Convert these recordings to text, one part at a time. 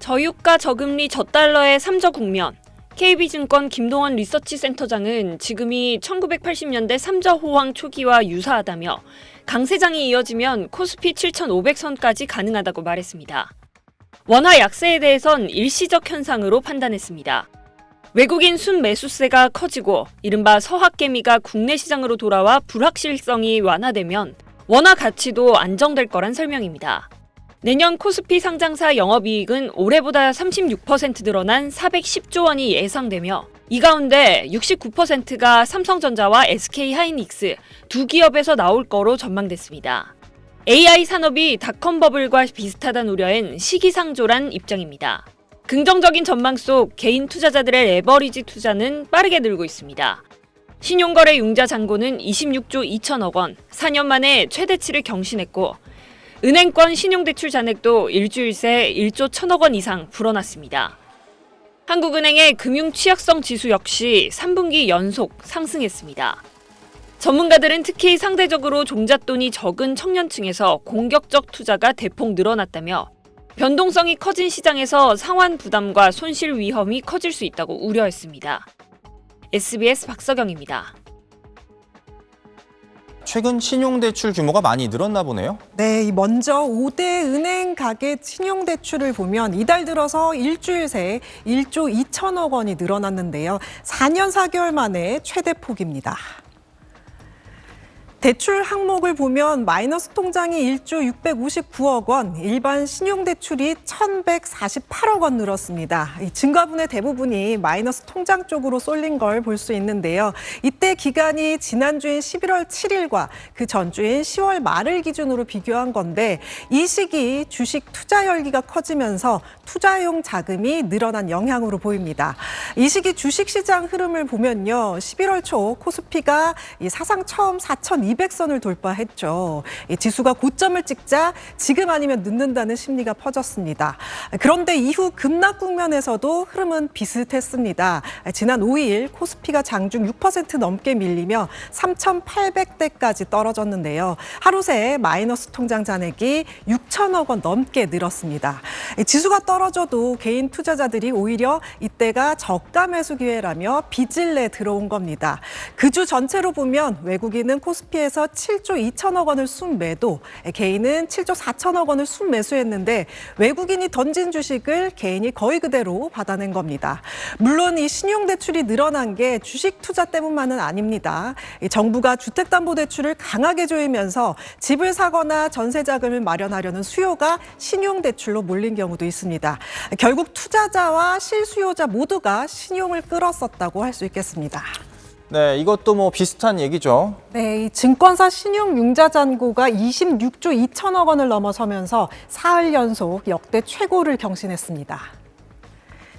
저유가 저금리 저달러의 삼저 국면. KB증권 김동원 리서치센터장은 지금이 1980년대 삼저 호황 초기와 유사하다며 강세장이 이어지면 코스피 7,500선까지 가능하다고 말했습니다. 원화 약세에 대해선 일시적 현상으로 판단했습니다. 외국인 순매수세가 커지고 이른바 서학개미가 국내 시장으로 돌아와 불확실성이 완화되면 원화 가치도 안정될 거란 설명입니다. 내년 코스피 상장사 영업이익은 올해보다 36% 늘어난 410조 원이 예상되며 이 가운데 69%가 삼성전자와 SK하이닉스 두 기업에서 나올 거로 전망됐습니다. AI 산업이 닷컴 버블과 비슷하다는 우려엔 시기상조란 입장입니다. 긍정적인 전망 속 개인 투자자들의 레버리지 투자는 빠르게 늘고 있습니다. 신용거래 융자 잔고는 26조 2천억 원, 4년 만에 최대치를 경신했고 은행권 신용대출 잔액도 일주일 새 1조 1천억 원 이상 불어났습니다. 한국은행의 금융취약성 지수 역시 3분기 연속 상승했습니다. 전문가들은 특히 상대적으로 종잣돈이 적은 청년층에서 공격적 투자가 대폭 늘어났다며 변동성이 커진 시장에서 상환 부담과 손실 위험이 커질 수 있다고 우려했습니다. SBS 박서경입니다. 최근 신용대출 규모가 많이 늘었나 보네요. 네, 먼저 5대 은행 가계 신용대출을 보면 이달 들어서 일주일 새 1조 2천억 원이 늘어났는데요. 4년 4개월 만에 최대폭입니다. 대출 항목을 보면 마이너스 통장이 1조 659억 원, 일반 신용대출이 1,148억 원 늘었습니다. 이 증가분의 대부분이 마이너스 통장 쪽으로 쏠린 걸 볼 수 있는데요. 이때 기간이 지난주인 11월 7일과 그 전주인 10월 말을 기준으로 비교한 건데 이 시기 주식 투자 열기가 커지면서 투자용 자금이 늘어난 영향으로 보입니다. 이 시기 주식시장 흐름을 보면요. 11월 초 코스피가 사상 처음 4,200선을 돌파했죠. 지수가 고점을 찍자 지금 아니면 늦는다는 심리가 퍼졌습니다. 그런데 이후 급락 국면에서도 흐름은 비슷했습니다. 지난 5일 코스피가 장중 6% 넘게 밀리며 3,800대까지 떨어졌는데요. 하루 새 마이너스 통장 잔액이 6천억 원 넘게 늘었습니다. 지수가 떨어져도 개인 투자자들이 오히려 이때가 저가 매수 기회라며 빚을 내 들어온 겁니다. 그 주 전체로 보면 외국인은 코스피에서 7조 2천억 원을 순매도, 개인은 7조 4천억 원을 순매수했는데 외국인이 던진 주식을 개인이 거의 그대로 받아낸 겁니다. 물론 이 신용대출이 늘어난 게 주식 투자 때문만은 아닙니다. 정부가 주택담보대출을 강하게 조이면서 집을 사거나 전세자금을 마련하려는 수요가 신용대출로 몰린 경우도 있습니다. 결국 투자자와 실수요자 모두가 신용을 끌었었다고 할 수 있겠습니다. 네, 이것도 비슷한 얘기죠. 네, 이 증권사 신용융자 잔고가 26조 2천억 원을 넘어서면서 사흘 연속 역대 최고를 경신했습니다.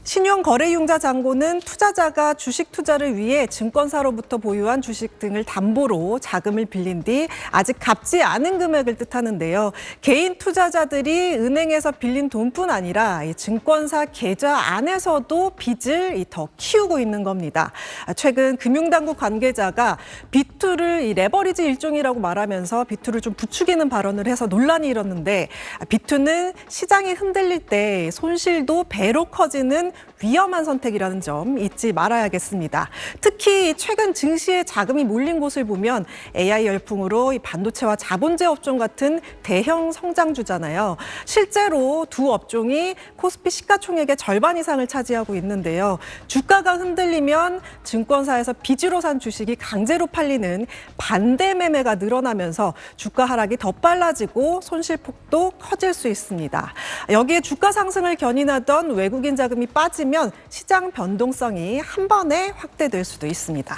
신용거래융자 잔고는 투자자가 주식 투자를 위해 증권사로부터 보유한 주식 등을 담보로 자금을 빌린 뒤 아직 갚지 않은 금액을 뜻하는데요. 개인 투자자들이 은행에서 빌린 돈뿐 아니라 증권사 계좌 안에서도 빚을 더 키우고 있는 겁니다. 최근 금융당국 관계자가 비투를 레버리지 일종이라고 말하면서 비투를 좀 부추기는 발언을 해서 논란이 일었는데 비투는 시장이 흔들릴 때 손실도 배로 커지는 위험한 선택이라는 점 잊지 말아야겠습니다. 특히 최근 증시에 자금이 몰린 곳을 보면 AI 열풍으로 이 반도체와 자본재 업종 같은 대형 성장주잖아요. 실제로 두 업종이 코스피 시가총액의 절반 이상을 차지하고 있는데요. 주가가 흔들리면 증권사에서 빚으로 산 주식이 강제로 팔리는 반대 매매가 늘어나면서 주가 하락이 더 빨라지고 손실폭도 커질 수 있습니다. 여기에 주가 상승을 견인하던 외국인 자금이 빠지면 시장 변동성이 한 번에 확대될 수도 있습니다.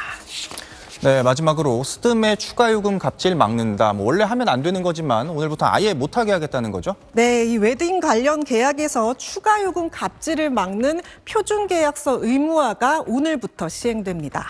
네, 마지막으로 스드메 추가 요금 갑질 막는다. 원래 하면 안 되는 거지만 오늘부터 아예 못하게 하겠다는 거죠? 네, 이 웨딩 관련 계약에서 추가 요금 갑질을 막는 표준 계약서 의무화가 오늘부터 시행됩니다.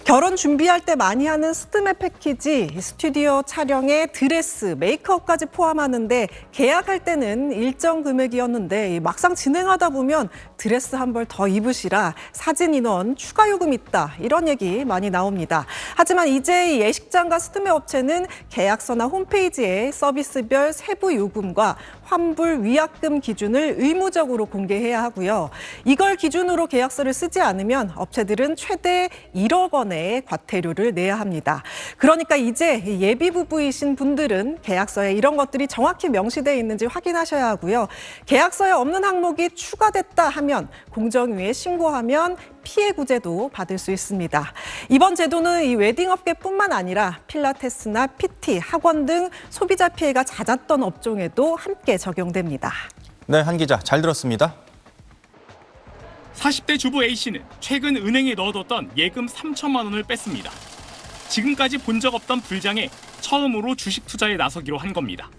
결혼 준비할 때 많이 하는 스드메 패키지, 스튜디오 촬영에 드레스, 메이크업까지 포함하는데 계약할 때는 일정 금액이었는데 막상 진행하다 보면 드레스 한 벌 더 입으시라 사진 인원 추가 요금 있다 이런 얘기 많이 나옵니다. 하지만 이제 예식장과 스드메 업체는 계약서나 홈페이지에 서비스별 세부 요금과 환불 위약금 기준을 의무적으로 공개해야 하고요. 이걸 기준으로 계약서를 쓰지 않으면 업체들은 최대 1억 원의 과태료를 내야 합니다. 그러니까 이제 예비 부부이신 분들은 계약서에 이런 것들이 정확히 명시되어 있는지 확인하셔야 하고요. 계약서에 없는 항목이 추가됐다 하면 공정위에 신고하면 피해 구제도 받을 수 있습니다. 이번 제도는 이 웨딩업계뿐만 아니라 필라테스나 PT, 학원 등 소비자 피해가 잦았던 업종에도 함께 적용됩니다. 네, 한 기자 잘 들었습니다. 40대 주부 A씨는 최근 은행에 넣어뒀던 예금 3천만 원을 뺐습니다. 지금까지 본 적 없던 불장에 처음으로 주식 투자에 나서기로 한 겁니다.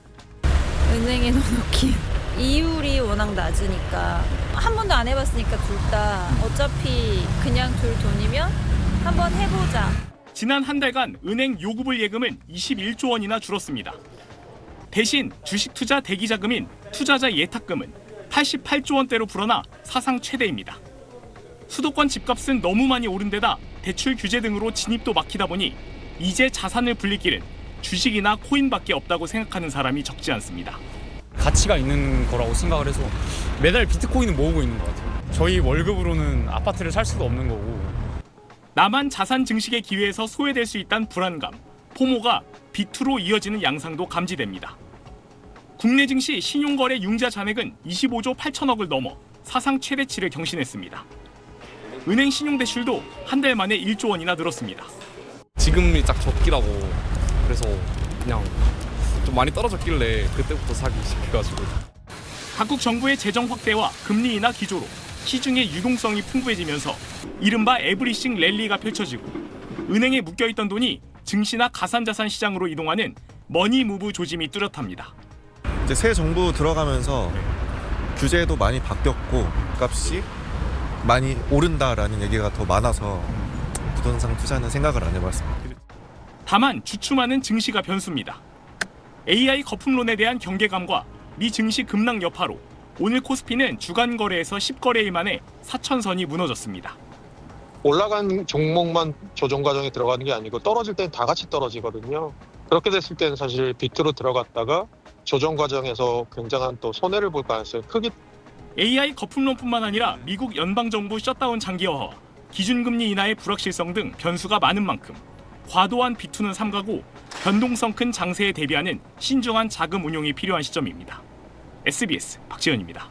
은행에 넣어놓기 이율이 워낙 낮으니까 한 번도 안 해봤으니까 둘 다 어차피 그냥 둘 돈이면 한번 해보자. 지난 한 달간 은행 요구불 예금은 21조 원이나 줄었습니다. 대신 주식 투자 대기 자금인 투자자 예탁금은 88조 원대로 불어나 사상 최대입니다. 수도권 집값은 너무 많이 오른 데다 대출 규제 등으로 진입도 막히다 보니 이제 자산을 불릴 길은 주식이나 코인밖에 없다고 생각하는 사람이 적지 않습니다. 가치가 있는 거라고 생각을 해서 매달 비트코인을 모으고 있는 것 같아요. 저희 월급으로는 아파트를 살 수도 없는 거고. 나만 자산 증식의 기회에서 소외될 수 있다는 불안감, 포모가 비투로 이어지는 양상도 감지됩니다. 국내 증시 신용거래 융자 잔액은 25조 8천억을 넘어 사상 최대치를 경신했습니다. 은행 신용대출도 한 달 만에 1조 원이나 늘었습니다. 지금이 딱 적기라고 그래서 그냥 좀 많이 떨어졌길래 그때부터 사기 시작해가지고. 각국 정부의 재정 확대와 금리 인하 기조로 시중의 유동성이 풍부해지면서 이른바 에브리싱 랠리가 펼쳐지고 은행에 묶여있던 돈이 증시나 가상자산 시장으로 이동하는 머니무브 조짐이 뚜렷합니다. 이제 새 정부 들어가면서 규제도 많이 바뀌었고 값이 많이 오른다라는 얘기가 더 많아서 부동산 투자는 생각을 안 해봤습니다. 다만 주춤하는 증시가 변수입니다. AI 거품론에 대한 경계감과 미 증시 급락 여파로 오늘 코스피는 주간 거래에서 10거래일 만에 4천선이 무너졌습니다. 올라간 종목만 조정 과정에 들어가는 게 아니고 떨어질 때는 다 같이 떨어지거든요. 그렇게 됐을 때는 사실 비트로 들어갔다가 조정 과정에서 굉장한 또 손해를 볼 가능성이 크기. AI 거품론뿐만 아니라 미국 연방정부 셧다운 장기화와 기준금리 인하의 불확실성 등 변수가 많은 만큼 과도한 비투는 삼가고 변동성 큰 장세에 대비하는 신중한 자금 운용이 필요한 시점입니다. SBS 박지현입니다.